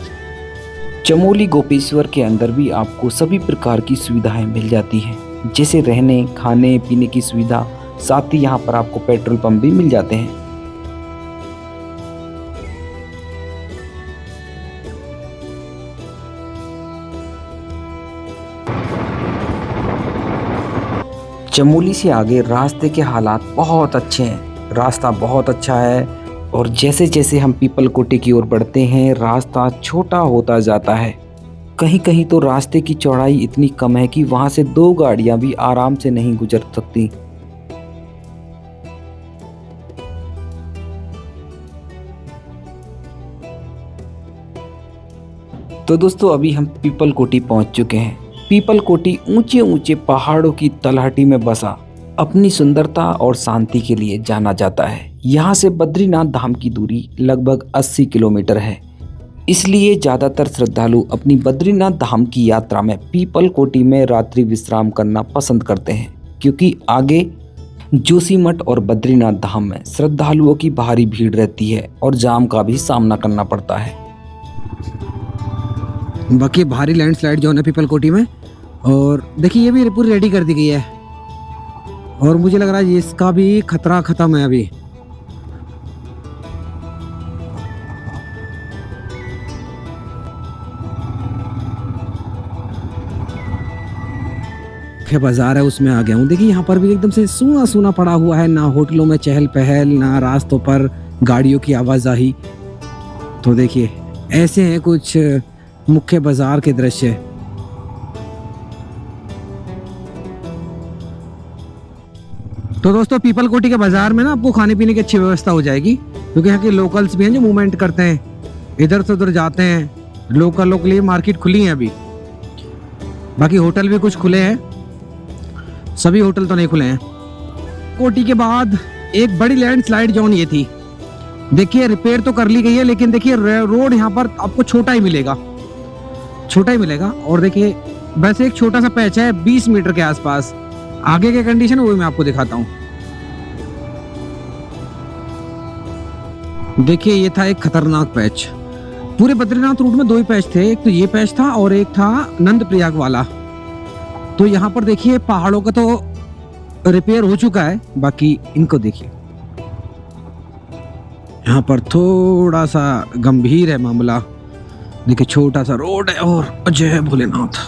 चमोली गोपेश्वर के अंदर भी आपको सभी प्रकार की सुविधाएं मिल जाती हैं, जैसे रहने खाने पीने की सुविधा, साथ ही यहाँ पर आपको पेट्रोल पंप भी मिल जाते हैं। चमोली से आगे रास्ते के हालात बहुत अच्छे हैं, रास्ता बहुत अच्छा है और जैसे जैसे हम पीपल कोटी की ओर बढ़ते हैं रास्ता छोटा होता जाता है। कहीं कहीं तो रास्ते की चौड़ाई इतनी कम है कि वहां से 2 गाड़ियां भी आराम से नहीं गुजर सकती। तो दोस्तों अभी हम पीपल कोटी पहुंच चुके हैं। पीपल कोटी ऊंचे ऊंचे पहाड़ों की तलहटी में बसा अपनी सुंदरता और शांति के लिए जाना जाता है। यहाँ से बद्रीनाथ धाम की दूरी लगभग 80 किलोमीटर है, इसलिए ज़्यादातर श्रद्धालु अपनी बद्रीनाथ धाम की यात्रा में पीपल कोटी में रात्रि विश्राम करना पसंद करते हैं, क्योंकि आगे जोशीमठ और बद्रीनाथ धाम में श्रद्धालुओं की भारी भीड़ रहती है और जाम का भी सामना करना पड़ता है। बाकी भारी लैंडस्लाइड जो है पीपल कोटी में, और देखिए ये भी पूरी रेडी कर दी गई है और मुझे लग रहा है इसका भी खतरा खत्म है अभी। मुख्य बाजार है उसमें आ गया हूँ। देखिए यहाँ पर भी एकदम से सूना सूना पड़ा हुआ है, ना होटलों में चहल पहल, ना रास्तों पर गाड़ियों की आवाजाही। तो देखिए ऐसे हैं कुछ मुख्य बाजार के दृश्य। तो दोस्तों पीपल कोटी के बाजार में ना आपको खाने पीने की अच्छी व्यवस्था हो जाएगी, क्योंकि यहाँ के लोकल्स भी हैं जो मूवमेंट करते हैं, इधर से उधर जाते हैं लोकलों के लिए मार्केट खुली है अभी। बाकी होटल भी कुछ खुले हैं, सभी होटल तो नहीं खुले हैं। कोटी के बाद एक बड़ी लैंडस्लाइड जोन ये थी। देखिए रिपेयर तो कर ली गई है, लेकिन देखिए रोड यहाँ पर आपको छोटा ही मिलेगा, छोटा ही मिलेगा। और देखिए वैसे एक छोटा सा पैच है 20 मीटर के आसपास। आगे के कंडीशन वो मैं आपको दिखाता हूँ। देखिए ये था एक खतरनाक पैच। पूरे बद्रीनाथ रूट में 2 ही पैच थे, एक तो ये पैच था और एक था नंद प्रयाग वाला। तो यहाँ पर देखिए पहाड़ों का तो रिपेयर हो चुका है, बाकी इनको देखिए यहाँ पर थोड़ा सा गंभीर है मामला। देखिए छोटा सा रोड है और जय भोलेनाथ।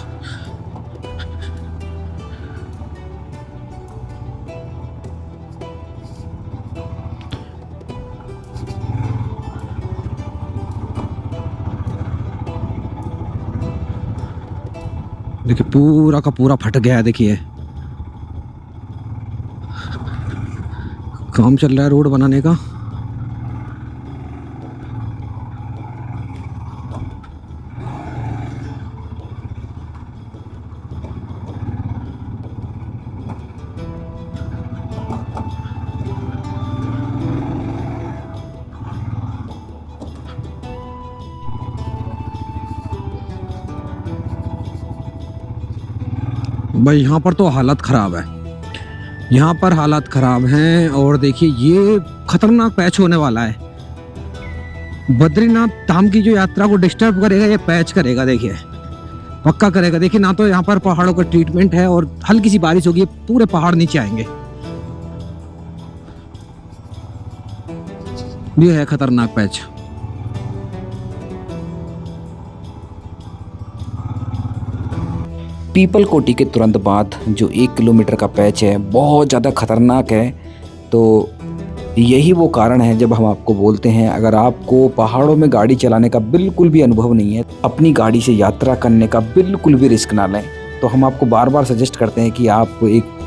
देखिए पूरा का पूरा फट गया है। देखिए काम चल रहा है रोड बनाने का। भाई यहाँ पर तो हालत खराब है, यहाँ पर हालत खराब हैं। और देखिए ये खतरनाक पैच होने वाला है। बद्रीनाथ धाम की जो यात्रा को डिस्टर्ब करेगा ये पैच करेगा, देखिए पक्का करेगा। देखिए ना तो यहाँ पर पहाड़ों का ट्रीटमेंट है और हल्की सी बारिश होगी पूरे पहाड़ नीचे आएंगे। ये है खतरनाक पैच। पीपल कोटी के तुरंत बाद जो 1 किलोमीटर का पैच है बहुत ज़्यादा खतरनाक है। तो यही वो कारण है जब हम आपको बोलते हैं अगर आपको पहाड़ों में गाड़ी चलाने का बिल्कुल भी अनुभव नहीं है, अपनी गाड़ी से यात्रा करने का बिल्कुल भी रिस्क ना लें। तो हम आपको बार बार सजेस्ट करते हैं कि आप एक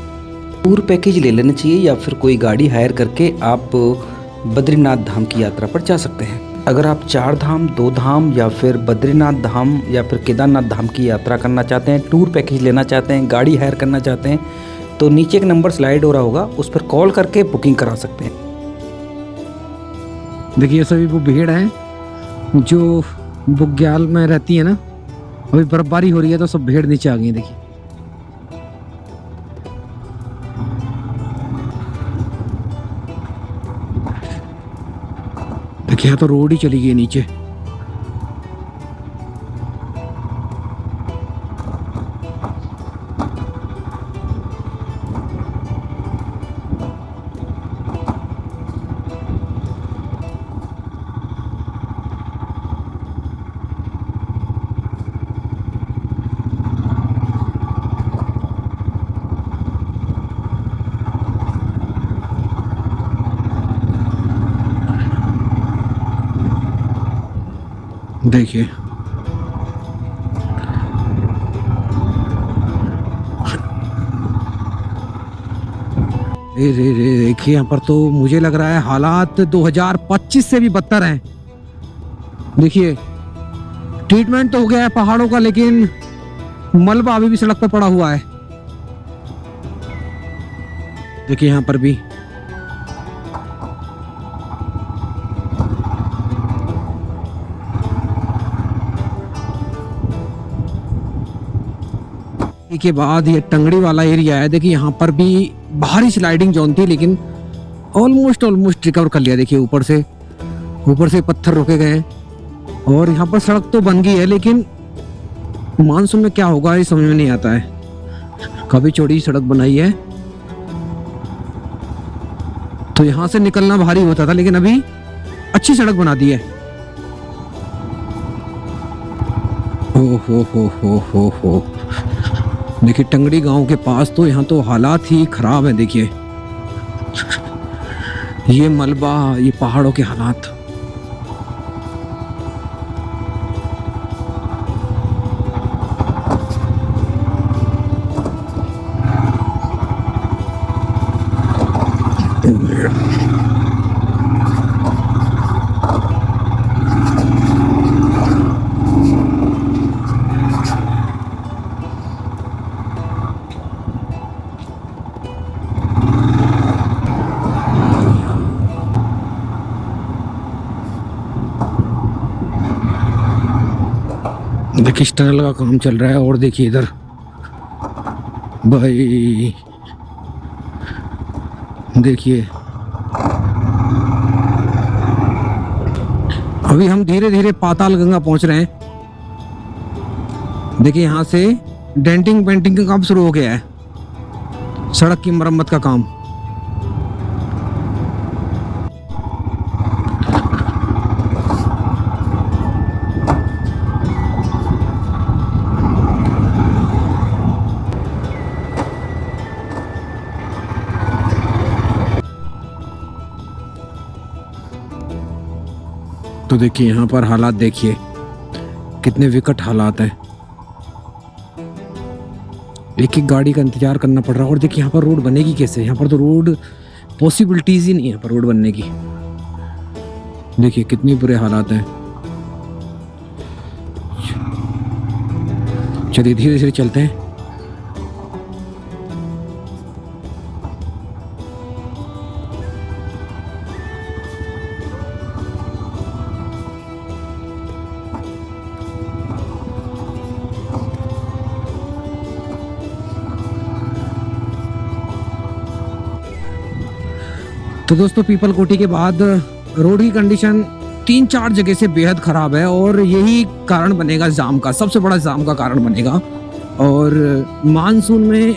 टूर पैकेज ले लेना चाहिए या फिर कोई गाड़ी हायर करके आप बद्रीनाथ धाम की यात्रा पर जा सकते हैं। अगर आप 4 धाम 2 धाम या फिर बद्रीनाथ धाम या फिर केदारनाथ धाम की यात्रा करना चाहते हैं, टूर पैकेज लेना चाहते हैं, गाड़ी हायर करना चाहते हैं, तो नीचे एक नंबर स्लाइड हो रहा होगा, उस पर कॉल करके बुकिंग करा सकते हैं। देखिए सभी वो भीड़ है जो बुग्याल में रहती है ना, अभी बर्फबारी हो रही है तो सब भीड़ नीचे आ गई है। देखिए देखिए यहाँ तो रोड ही चली गई नीचे। देखिए देखिए यहाँ पर तो मुझे लग रहा है हालात 2025 से भी बदतर हैं। देखिए ट्रीटमेंट तो हो गया है पहाड़ों का, लेकिन मलबा अभी भी सड़क पर पड़ा हुआ है। देखिए यहाँ पर भी के बाद ये टंगड़ी वाला एरिया है। देखिए यहाँ पर भी भारी स्लाइडिंग जोन थी, लेकिन ऑलमोस्ट रिकवर कर लिया। देखिए ऊपर से पत्थर रोके गए हैं और यहाँ पर सड़क तो बन गई है, लेकिन मानसून में क्या होगा ये समझ में नहीं आता है। काफी चौड़ी सड़क बनाई है तो यहाँ से निकलना भारी होता था, लेकिन अभी अच्छी सड़क बना दी है। हो देखिए टंगड़ी गांव के पास तो यहाँ तो हालात ही खराब है। देखिए ये मलबा, ये पहाड़ों के हालात। देखिए इस टनल का काम चल रहा है और देखिए इधर भाई देखिए अभी हम धीरे धीरे पाताल गंगा पहुंच रहे हैं। देखिए यहाँ से डेंटिंग पेंटिंग का काम शुरू हो गया है, सड़क की मरम्मत का काम। तो देखिए यहाँ पर हालात देखिए कितने विकट हालात हैं। एक एक गाड़ी का इंतजार करना पड़ रहा है। और देखिए यहाँ पर रोड बनेगी कैसे, यहाँ पर तो रोड पॉसिबिलिटीज ही नहीं है यहाँ पर रोड बनने की। देखिए कितने बुरे हालात हैं। चलिए धीरे धीरे चलते हैं। तो दोस्तों पीपल कोठी के बाद रोड की कंडीशन 3-4 जगह से बेहद ख़राब है और यही कारण बनेगा जाम का, सबसे बड़ा जाम का कारण बनेगा। और मानसून में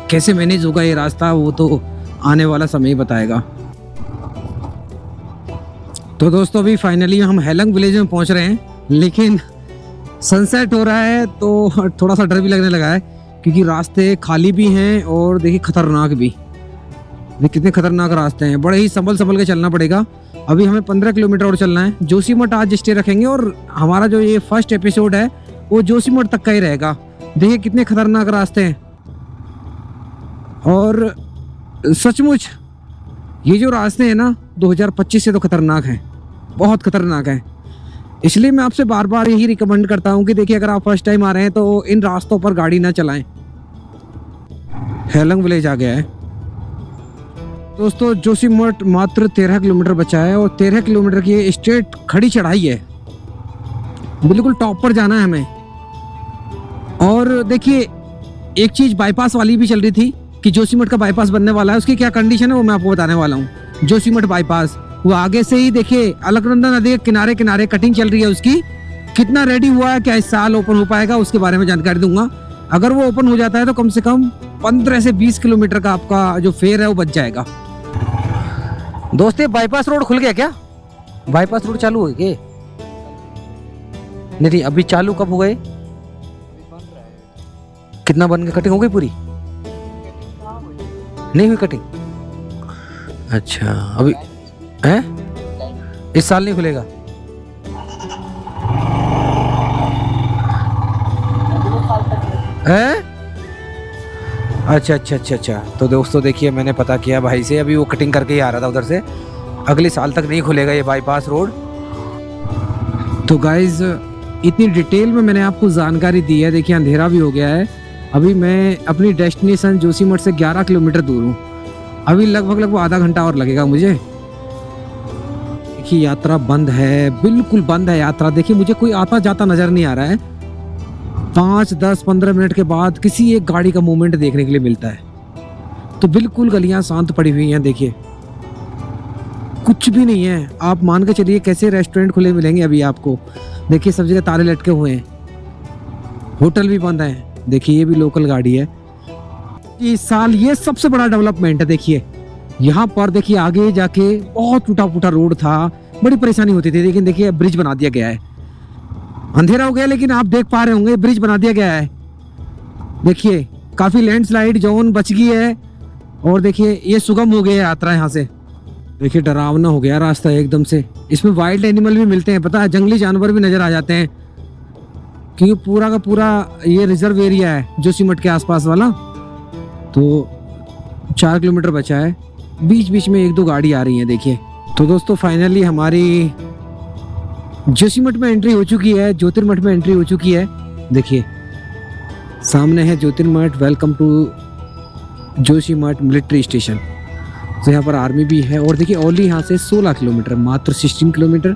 कैसे मैनेज होगा ये रास्ता वो तो आने वाला समय ही बताएगा। तो दोस्तों अभी फाइनली हम हेलंग विलेज में पहुंच रहे हैं, लेकिन सनसेट हो रहा है तो थोड़ा सा डर भी लगने लगा है क्योंकि रास्ते खाली भी हैं और देखिए खतरनाक भी। ये कितने खतरनाक रास्ते हैं, बड़े ही संभल के चलना पड़ेगा। अभी हमें 15 किलोमीटर और चलना है। जोशीमठ आज स्टे रखेंगे और हमारा जो ये फर्स्ट एपिसोड है वो जोशीमठ तक का ही रहेगा। देखिए कितने खतरनाक रास्ते हैं और सचमुच ये जो रास्ते हैं ना 2025 से तो खतरनाक हैं, बहुत खतरनाक हैं। इसलिए मैं आपसे बार बार यही रिकमेंड करता हूँ कि देखिए अगर आप फर्स्ट टाइम आ रहे हैं तो इन रास्तों पर गाड़ी ना चलाएं। हेलंग विलेज आ गया है दोस्तों। जोशीमठ मात्र 13 किलोमीटर बचा है और 13 किलोमीटर की स्ट्रेट खड़ी चढ़ाई है, बिल्कुल टॉप पर जाना है हमें। और देखिए एक चीज़ बाईपास वाली भी चल रही थी कि जोशीमठ का बाईपास बनने वाला है, उसकी क्या कंडीशन है वो मैं आपको बताने वाला हूँ। जोशीमठ बाईपास वो आगे से ही देखिए अलकनंदा नदी के किनारे किनारे कटिंग चल रही है उसकी। कितना रेडी हुआ है, क्या इस साल ओपन हो पाएगा उसके बारे में जानकारी दूंगा। अगर वो ओपन हो जाता है तो कम से कम 15 से 20 किलोमीटर का आपका जो फेयर है वो बच जाएगा। दोस्त ये बाईपास रोड खुल गया क्या? बाईपास रोड चालू हो गए? नहीं अभी चालू कब हो गए? कितना बन गया? कटिंग हो गई पूरी? नहीं हुई कटिंग? अच्छा अभी है, इस साल नहीं खुलेगा? है अच्छा। तो दोस्तों देखिए मैंने पता किया भाई से, अभी वो कटिंग करके ही आ रहा था उधर से। अगले साल तक नहीं खुलेगा ये बाईपास रोड। तो गाइज इतनी डिटेल में मैंने आपको जानकारी दी है। देखिए अंधेरा भी हो गया है। अभी मैं अपनी डेस्टिनेशन जोशीमठ से 11 किलोमीटर दूर हूँ। अभी लगभग आधा घंटा और लगेगा मुझे। देखिए यात्रा बंद है, बिल्कुल बंद है यात्रा। देखिए मुझे कोई आता जाता नजर नहीं आ रहा है। 5, 10, 15 मिनट के बाद किसी एक गाड़ी का मूवमेंट देखने के लिए मिलता है। तो बिल्कुल गलियां शांत पड़ी हुई हैं। देखिए कुछ भी नहीं है। आप मान के चलिए कैसे रेस्टोरेंट खुले मिलेंगे अभी आपको। देखिए सब जगह ताले लटके हुए हैं, होटल भी बंद है। देखिए ये भी लोकल गाड़ी है। इस साल ये सबसे बड़ा डेवलपमेंट है। देखिए यहाँ पर देखिए आगे जाके बहुत टूटा फूटा रोड था, बड़ी परेशानी होती थी, लेकिन देखिए ब्रिज बना दिया गया है। अंधेरा हो गया लेकिन आप देख पा रहे होंगे ब्रिज बना दिया गया है। देखिए काफी लैंडस्लाइड जोन बच गई है और देखिए ये सुगम हो गया यात्रा यहाँ से। देखिए डरावना हो गया रास्ता एकदम से। इसमें वाइल्ड एनिमल भी मिलते हैं, पता है, जंगली जानवर भी नजर आ जाते हैं क्योंकि पूरा का पूरा ये रिजर्व एरिया है जोशीमठ के आसपास वाला। तो 4 किलोमीटर बचा है, बीच बीच में 1-2 गाड़ी आ रही है। देखिए तो दोस्तों फाइनली हमारी जोशीमठ में एंट्री हो चुकी है, ज्योतिर्मठ में एंट्री हो चुकी है। देखिए सामने है Jyotirmath. Welcome to Joshimath military station. तो यहाँ पर आर्मी भी है। और देखिए ओनली यहाँ से 16 किलोमीटर, मात्र 16 किलोमीटर।